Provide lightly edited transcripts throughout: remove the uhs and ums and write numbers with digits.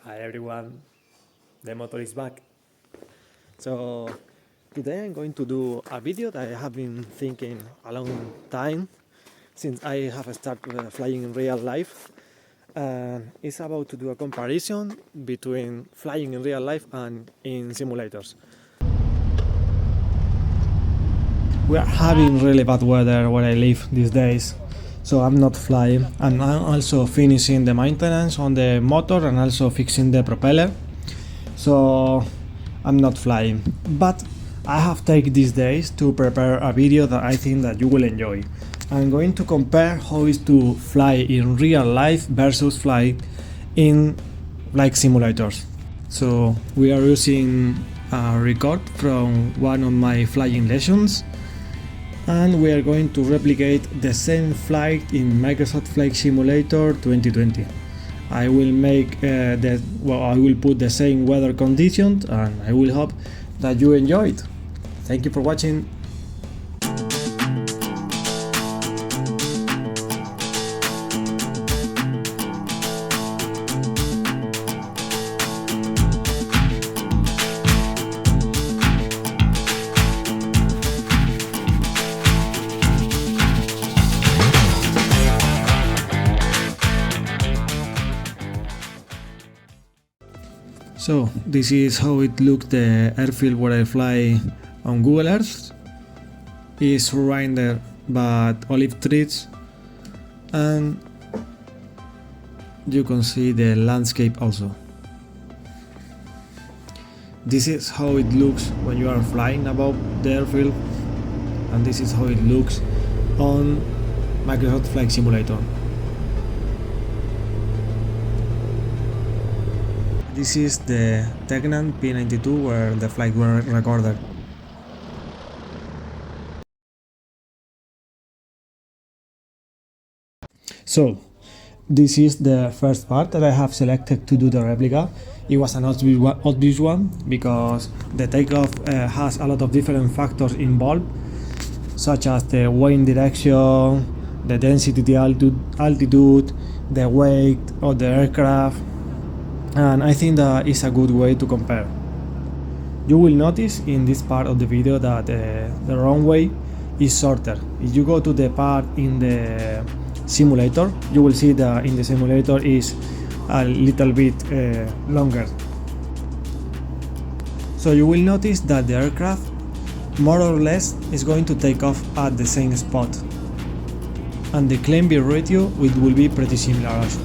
Hi everyone, the motor is back. So today I'm going to do a video that I have been thinking a long time since I have started flying in real life. And it's about to do a comparison between flying in real life and in simulators. We are having really bad weather where I live these days, so I'm not flying, and I'm also finishing the maintenance on the motor and also fixing the propeller, so I'm not flying. But I have taken these days to prepare a video that I think that you will enjoy. I'm going to compare how it is to fly in real life versus fly in like simulators. So we are using a record from one of my flying lessons, and we are going to replicate the same flight in Microsoft Flight Simulator 2020. I will I will put the same weather conditions, and I will hope that you enjoy it. Thank you for watching. So this is how it looks, the airfield where I fly on Google Earth. It's surrounded by olive trees, and you can see the landscape also. This is how it looks when you are flying above the airfield, and this is how it looks on Microsoft Flight Simulator. This is the Takeoff P92 where the flight was recorded. So this is the first part that I have selected to do the replica. It was an obvious one because the takeoff has a lot of different factors involved, such as the wind direction, the density, the altitude, the weight of the aircraft, and I think that is a good way to compare. You will notice in this part of the video that the runway is shorter. If you go to the part in the simulator, you will see that in the simulator is a little bit longer. So you will notice that the aircraft more or less is going to take off at the same spot, and the climb-beam ratio will be pretty similar also.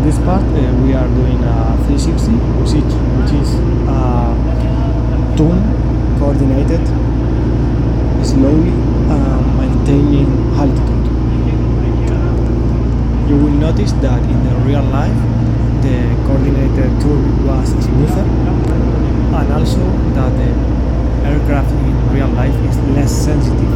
This part we are doing a 360, which is turn coordinated slowly, maintaining altitude. You will notice that in the real life the coordinated turn was smoother, and also that the aircraft in real life is less sensitive.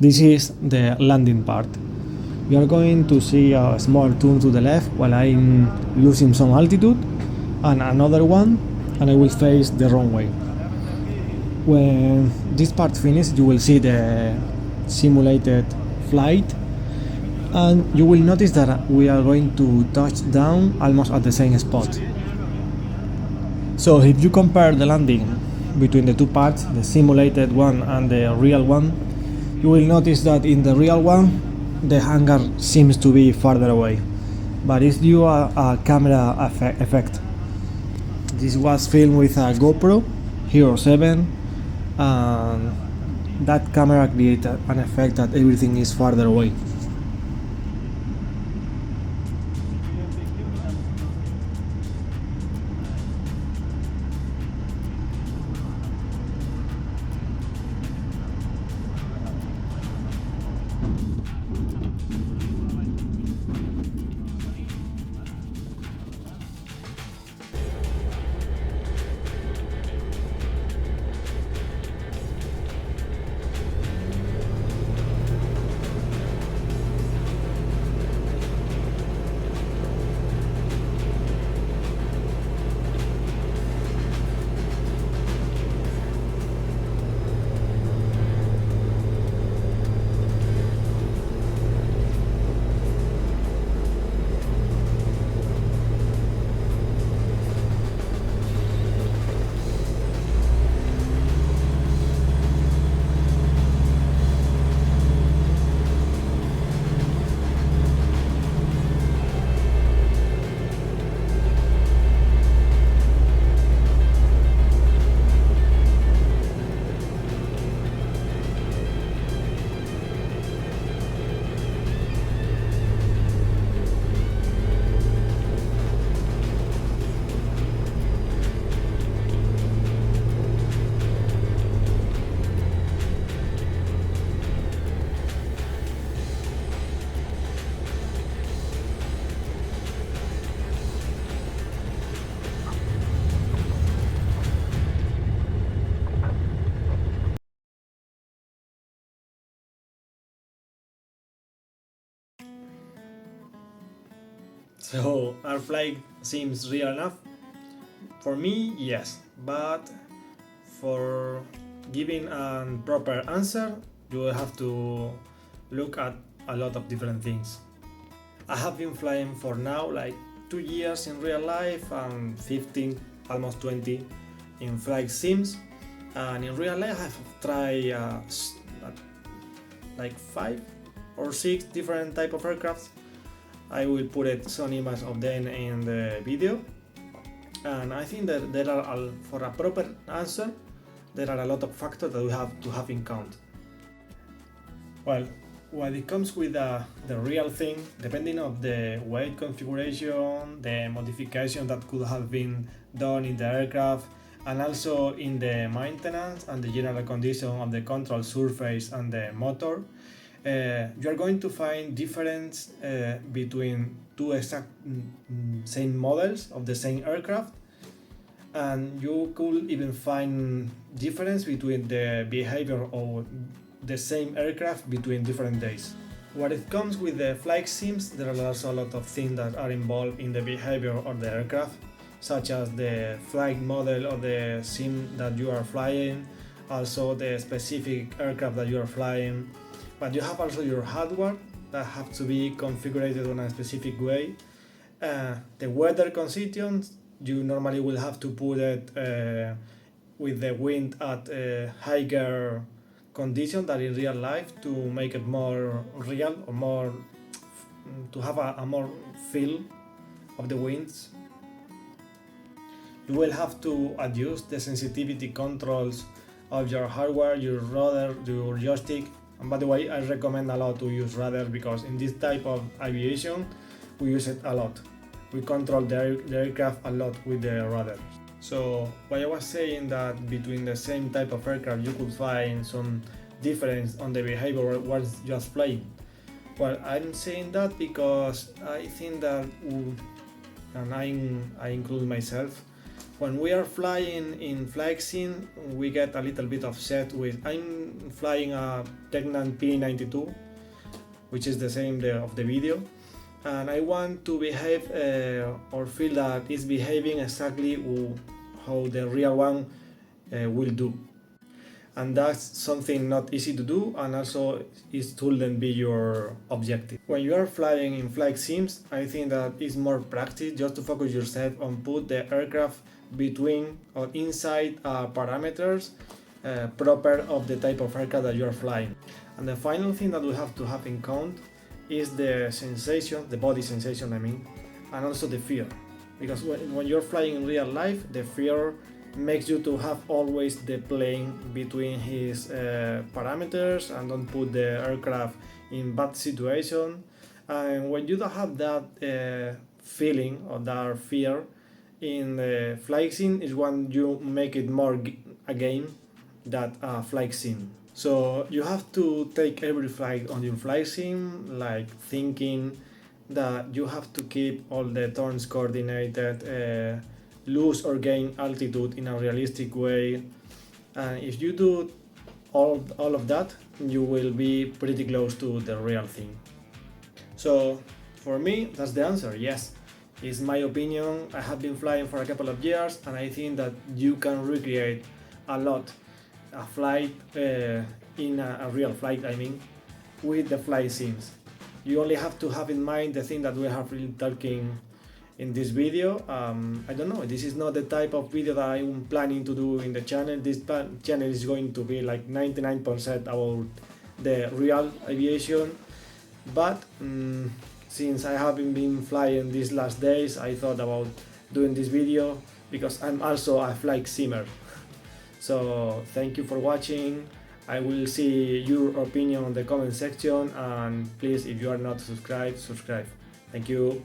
This is the landing part. You are going to see a small turn to the left while I'm losing some altitude, and another one, and I will face the runway. When this part finishes, you will see the simulated flight, and you will notice that we are going to touch down almost at the same spot. So if you compare the landing between the two parts, the simulated one and the real one, you will notice that in the real one the hangar seems to be farther away, but it's due a camera effect. This was filmed with a GoPro Hero 7, and that camera created an effect that everything is farther away. So, our flight seems real enough? For me, yes, but for giving a proper answer, you will have to look at a lot of different things. I have been flying for now like 2 years in real life and 15, almost 20 in flight sims, and in real life I've tried like 5 or 6 different type of aircrafts. I will put some images of them in the video, and I think that there are, for a proper answer, there are a lot of factors that we have to have in count. Well, when it comes with the real thing, depending on the weight configuration, the modification that could have been done in the aircraft, and also in the maintenance and the general condition of the control surface and the motor, you are going to find difference between two exact same models of the same aircraft, and you could even find difference between the behavior of the same aircraft between different days. When it comes with the flight sims, there are also a lot of things that are involved in the behavior of the aircraft, such as the flight model of the sim that you are flying, also the specific aircraft that you are flying. But you have also your hardware that have to be configured in a specific way. The weather conditions, you normally will have to put it with the wind at a higher condition than in real life to make it more real, or more to have a more feel of the winds. You will have to adjust the sensitivity controls of your hardware, your rudder, your joystick. And by the way, I recommend a lot to use rudder, because in this type of aviation we use it a lot. We control the aircraft a lot with the rudder. So what I was saying, that between the same type of aircraft you could find some difference on the behavior while just flying. Well, I'm saying that because I think that, and I include myself, When we are flying in flight sim, we get a little bit upset with. I'm flying a Tecnan P92, which is the same of the video, and I want to behave or feel that it's behaving exactly how the real one will do. And that's something not easy to do, and also it shouldn't be your objective. When you are flying in flight sims, I think that it's more practice just to focus yourself on put the aircraft between or inside parameters proper of the type of aircraft that you are flying. And the final thing that we have to have in count is the sensation, the body sensation I mean, and also the fear. Because when you're flying in real life, the fear makes you to have always the plane between his parameters and don't put the aircraft in bad situation. And when you don't have that feeling or that fear in the flight sim is when you make it more a game than a flight sim. So you have to take every flight on your flight sim like thinking that you have to keep all the turns coordinated, lose or gain altitude in a realistic way, and if you do all of that, you will be pretty close to the real thing. So for me, that's the answer. Yes, it's my opinion. I have been flying for a couple of years, and I think that you can recreate a lot a flight in a real flight, I mean, with the flight sims. You only have to have in mind the thing that we have been talking in this video. I don't know, this is not the type of video that I'm planning to do in the channel. This channel is going to be like 99% about the real aviation, but since I haven't been flying these last days, I thought about doing this video because I'm also a flight simmer. So thank you for watching. I will see your opinion on the comment section, and please, if you are not subscribed, subscribe. Thank you.